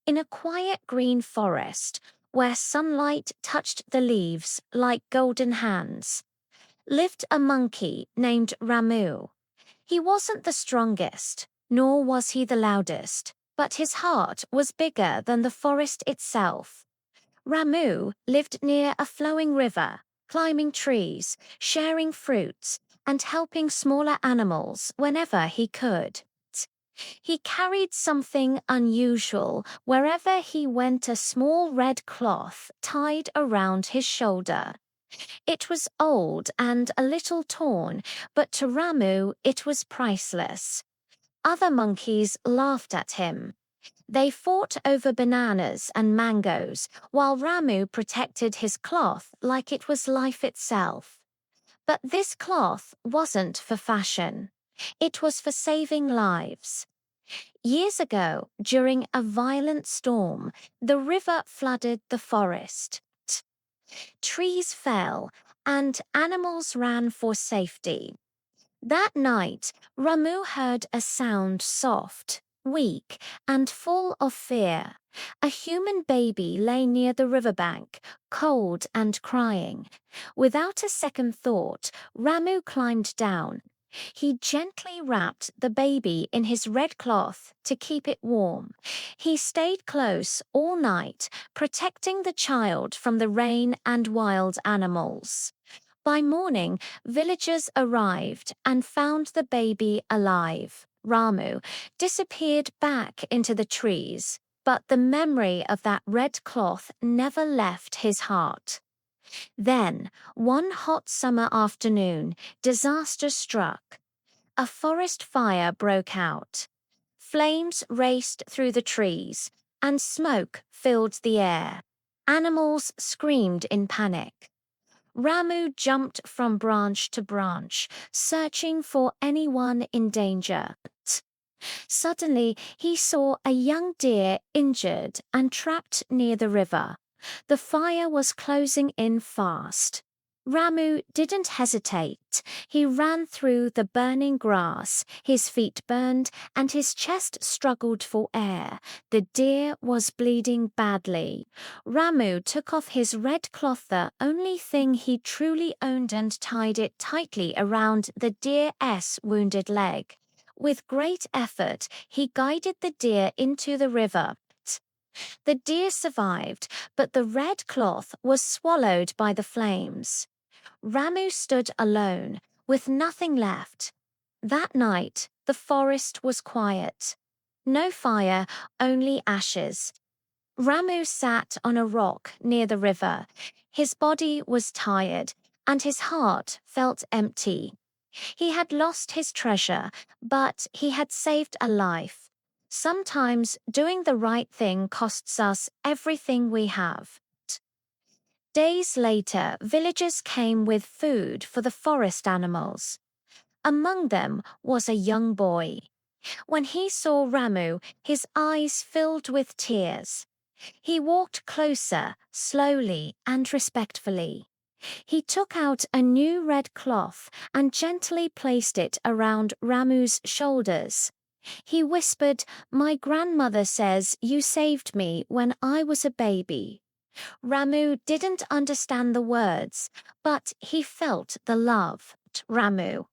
In a quiet green forest, where sunlight touched the leaves like golden hands, lived a monkey named Ramu. He wasn't the strongest, nor was he the loudest, but his heart was bigger than the forest itself. Ramu lived near a flowing river, climbing trees, sharing fruits, and helping smaller animals whenever he could. He carried something unusual wherever he went, a small red cloth tied around his shoulder. It was old and a little torn, but to Ramu it was priceless. Other monkeys laughed at him. They fought over bananas and mangoes, while Ramu protected his cloth like it was life itself. But this cloth wasn't for fashion. It was for saving lives. Years ago, during a violent storm, the river flooded the forest. Trees fell, and animals ran for safety. That night, Ramu heard a sound soft, weak, and full of fear. A human baby lay near the riverbank, cold and crying. Without a second thought, Ramu climbed down. He gently wrapped the baby in his red cloth to keep it warm. He stayed close all night, protecting the child from the rain and wild animals. By morning, villagers arrived and found the baby alive. Ramu disappeared back into the trees, but the memory of that red cloth never left his heart. Then, one hot summer afternoon, disaster struck. A forest fire broke out. Flames raced through the trees, and smoke filled the air. Animals screamed in panic. Ramu jumped from branch to branch, searching for anyone in danger. Suddenly, he saw a young deer injured and trapped near the river. The fire was closing in fast. Ramu didn't hesitate. He ran through the burning grass, his feet burned, and his chest struggled for air. The deer was bleeding badly. Ramu took off his red cloth, the only thing he truly owned, and tied it tightly around the deer's wounded leg. With great effort, he guided the deer into the river. The deer survived, but the red cloth was swallowed by the flames. Ramu stood alone, with nothing left. That night, the forest was quiet. No fire, only ashes. Ramu sat on a rock near the river. His body was tired, and his heart felt empty. He had lost his treasure, but he had saved a life. Sometimes doing the right thing costs us everything we have. Days later, villagers came with food for the forest animals. Among them was a young boy. When he saw Ramu, his eyes filled with tears. He walked closer, slowly and respectfully. He took out a new red cloth and gently placed it around Ramu's shoulders. He whispered, "My grandmother says you saved me when I was a baby." Ramu didn't understand the words, but he felt the love. Ramu